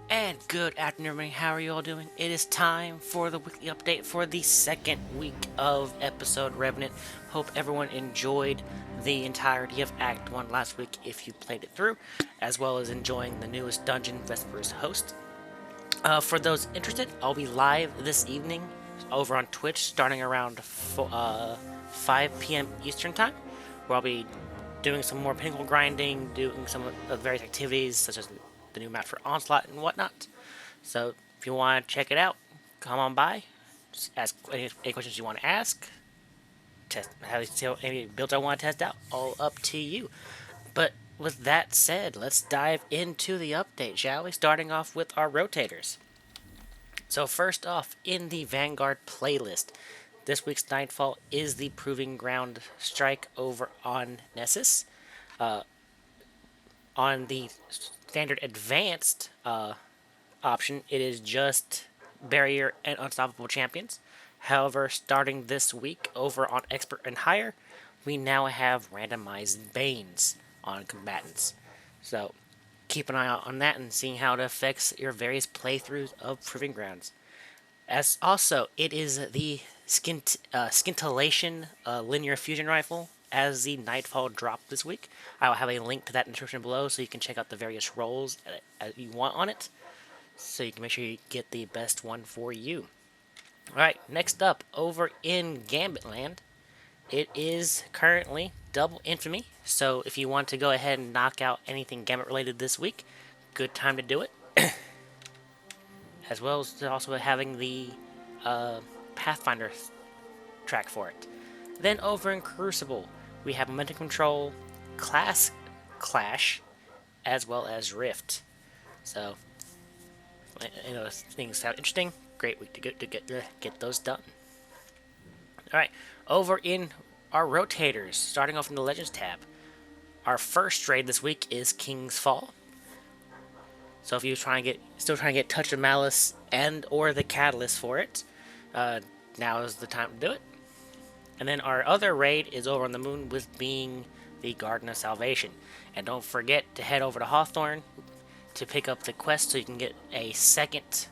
And good afternoon, everybody. How are you all doing? It is time for the weekly update for the second week of episode Revenant. Hope everyone enjoyed the entirety of Act 1 last week if you played it through, as well as enjoying the newest dungeon, Vesper's Host. For those interested, I'll be live this evening over on Twitch starting around 5 p.m. Eastern Time, where I'll be doing some more pinnacle grinding, doing some of the various activities such as the new map for Onslaught and whatnot. So if you want to check it out, come on by. Just ask any questions you want to ask. Have any builds I want to test out. All up to you. But with that said, let's dive into the update, shall we? Starting off with our rotators. So first off, in the Vanguard playlist, this week's Nightfall is the Proving Ground strike over on Nessus. On the standard advanced option, it is just barrier and unstoppable champions. However, starting this week over on expert and higher, we now have randomized banes on combatants. So keep an eye out on that and seeing how it affects your various playthroughs of Proving Grounds. As also, it is the scintillation linear fusion rifle as the Nightfall drop this week. I will have a link to that in the description below so you can check out the various roles you want on it, so you can make sure you get the best one for you. Alright, next up, over in Gambit Land, it is currently double infamy, so if you want to go ahead and knock out anything Gambit related this week, good time to do it. As well as also having the Pathfinder track for it. Then over in Crucible, we have Momentum Control, Class Clash, as well as Rift. So, things sound interesting. Great week to get those done. Alright, over in our rotators, starting off in the Legends tab, our first raid this week is King's Fall. So if you're still trying to get Touch of Malice and or the Catalyst for it, now is the time to do it. And then our other raid is over on the moon, with being the Garden of Salvation. And don't forget to head over to Hawthorne to pick up the quest so you can get a second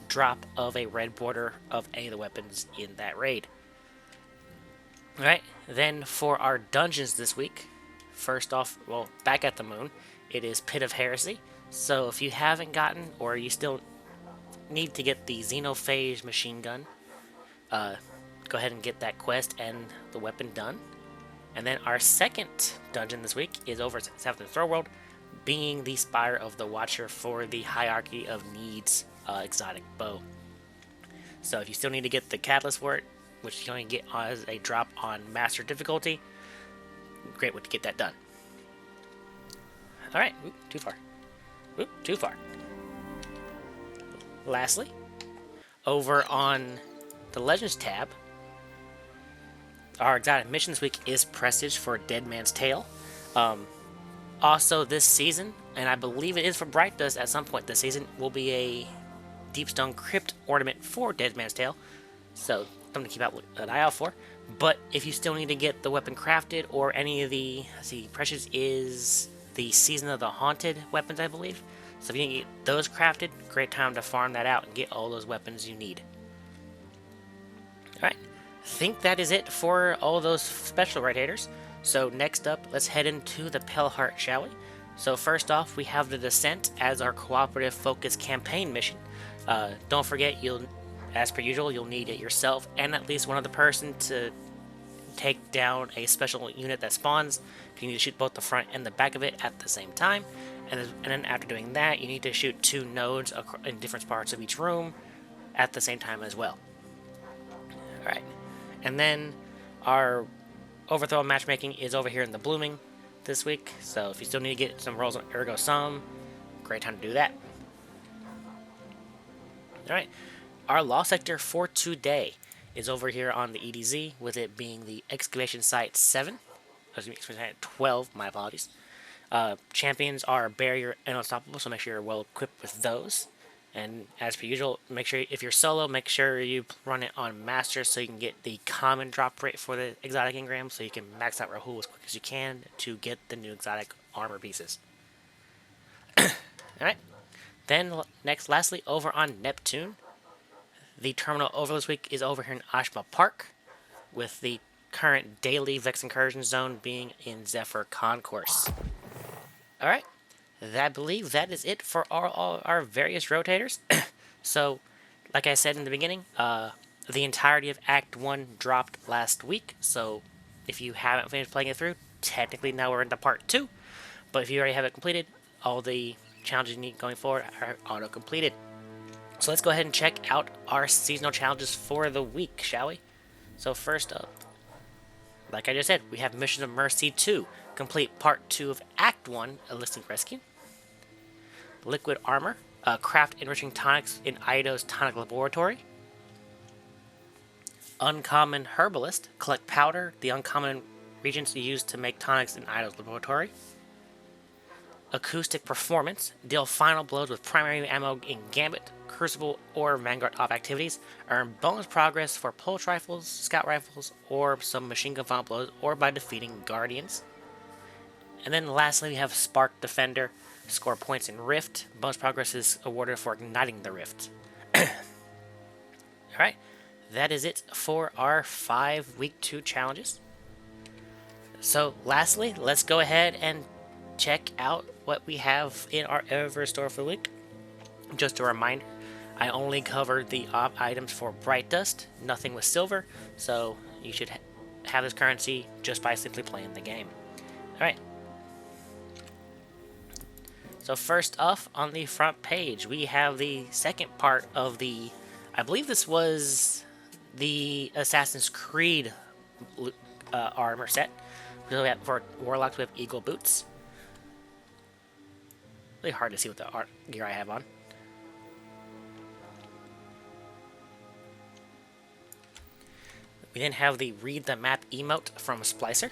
drop of a red border of any of the weapons in that raid. Alright, then for our dungeons this week, first off, well, back at the moon, it is Pit of Heresy. So if you haven't gotten, or you still need to get the Xenophage machine gun, go ahead and get that quest and the weapon done. And then our second dungeon this week is over at Seventh Throw World, being the Spire of the Watcher for the Hierarchy of Needs exotic bow. So if you still need to get the catalyst for it, which you can only get as a drop on Master difficulty, great way to get that done. Alright, too far. Too far. Lastly, over on the Legends tab, our exotic mission this week is Prestige for Dead Man's Tale. Also this season, and I believe it is for Bright Dust at some point this season, will be a Deepstone Crypt ornament for Dead Man's Tale. So something to keep an eye out for. But if you still need to get the weapon crafted or any of the, Precious is the Season of the Haunted weapons, I believe. So if you can get those crafted, great time to farm that out and get all those weapons you need. Alright, I think that is it for all those special rotators. So next up, let's head into the Pale Heart, shall we? So first off, we have the Descent as our cooperative focus campaign mission. Don't forget, as per usual, you'll need it yourself and at least one other person to take down a special unit that spawns. You need to shoot both the front and the back of it at the same time. And then after doing that, you need to shoot 2 nodes in different parts of each room at the same time as well. Alright. And then our overthrow matchmaking is over here in the Blooming this week. So if you still need to get some rolls on Ergo Sum, great time to do that. Alright. Our Law Sector for today is over here on the EDZ, with it being the Excavation Site 7. Excavation Site 12, my apologies. Champions are Barrier and Unstoppable, so make sure you're well equipped with those. And as per usual, make sure if you're solo, make sure you run it on Master so you can get the common drop rate for the exotic engram, so you can max out Rahul as quick as you can to get the new exotic armor pieces. Alright. Then, lastly, over on Neptune, the terminal over this week is over here in Ashma Park, with the current daily Vex Incursion Zone being in Zephyr Concourse. Alright. I believe that is it for all our various rotators. So, like I said in the beginning, the entirety of Act 1 dropped last week, so if you haven't finished playing it through, technically now we're into Part 2, but if you already have it completed, all the challenges you need going forward are auto-completed. So let's go ahead and check out our seasonal challenges for the week, shall we? So first up, like I just said, we have Mission of Mercy 2, complete Part 2 of Act 1, Illicit Rescue. Liquid Armor, craft enriching tonics in Ido's Tonic Laboratory. Uncommon Herbalist, collect powder, the uncommon reagents used to make tonics in Ido's Laboratory. Acoustic Performance, deal final blows with primary ammo in Gambit, Crucible, or Vanguard off activities. Earn bonus progress for pulse rifles, scout rifles, or some machine gun final blows, or by defeating Guardians. And then lastly, we have Spark Defender, score points in Rift. Bonus progress is awarded for igniting the Rift. Alright, that is it for our 5 Week 2 challenges. So lastly, let's go ahead and check out what we have in our Eververse store for the week. Just a reminder, I only covered the items for Bright Dust, nothing with silver, so you should have this currency just by simply playing the game. Alright. So first off, on the front page, we have the second part of the, I believe this was the Assassin's Creed armor set. For Warlocks, we have Eagle Boots. Really hard to see what the gear I have on. We then have the Read the Map emote from Splicer.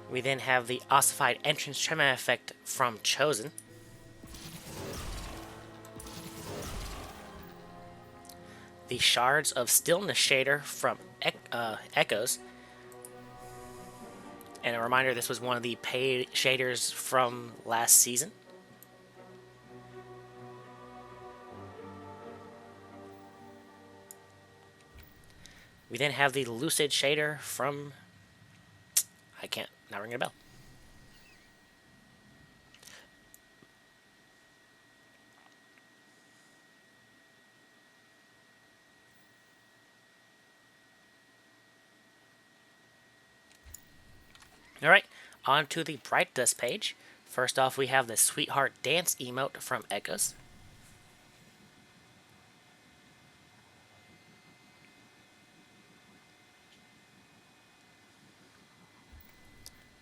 We then have the Ossified Entrance Tremor effect from Chosen. The Shards of Stillness shader from Echoes. And a reminder, this was one of the paid shaders from last season. We then have the Lucid shader from... not ringing a bell. Alright, on to the Bright Dust page. First off, we have the Sweetheart Dance emote from Echoes.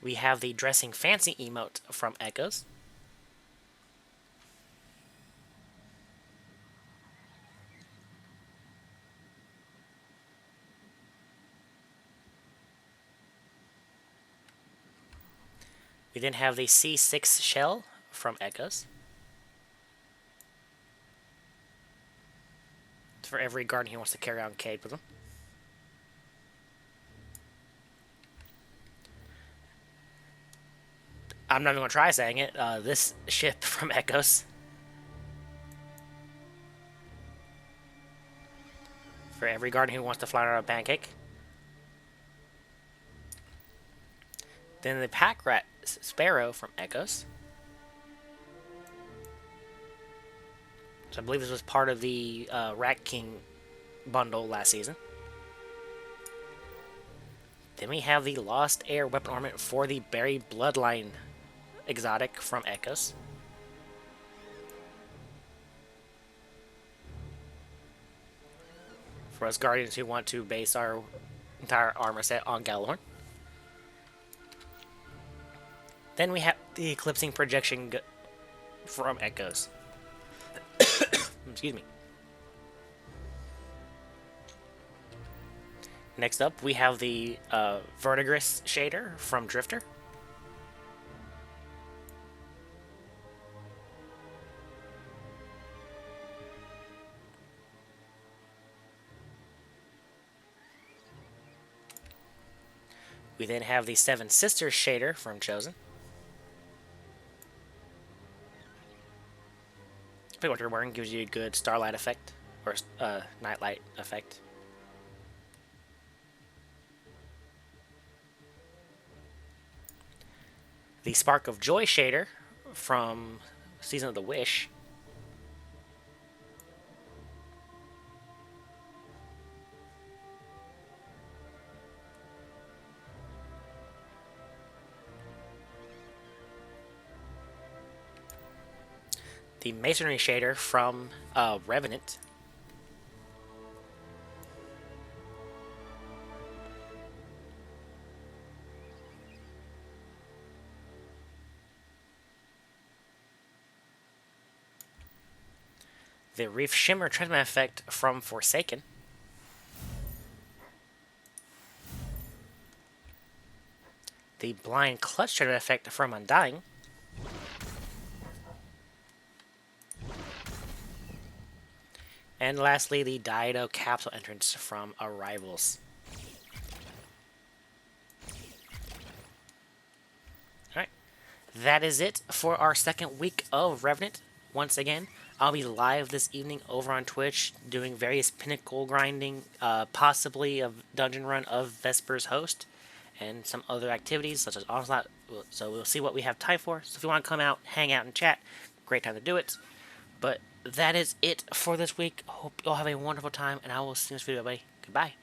We have the Dressing Fancy emote from Echoes. We then have the C6 shell from Echoes. It's for every Guardian who wants to carry on Cade with them. I'm not even going to try saying it. This ship from Echoes. For every Guardian who wants to fly around a pancake. Then the Pack Rat Sparrow from Echoes. So I believe this was part of the Rat King bundle last season. Then we have the Lost Air Weapon Ornament for the Buried Bloodline exotic from Echoes. For us Guardians who want to base our entire armor set on Gjallarhorn. Then we have the Eclipsing Projection from Echoes. Excuse me. Next up, we have the Verdigris shader from Drifter. We then have the Seven Sisters shader from Chosen. I think what you're wearing gives you a good starlight effect, or nightlight effect. The Spark of Joy shader from Season of the Wish. The Masonry shader from Revenant. The Reef Shimmer Transmat effect from Forsaken. The Blind Clutch Transmat effect from Undying. And lastly, the Dido Capsule entrance from Arrivals. Alright, that is it for our second week of Revenant. Once again, I'll be live this evening over on Twitch doing various pinnacle grinding, possibly a dungeon run of Vesper's Host, and some other activities such as Onslaught. So we'll see what we have time for. So if you want to come out, hang out, and chat, great time to do it. But that is it for this week. Hope you all have a wonderful time, and I will see you in this video, everybody. Goodbye.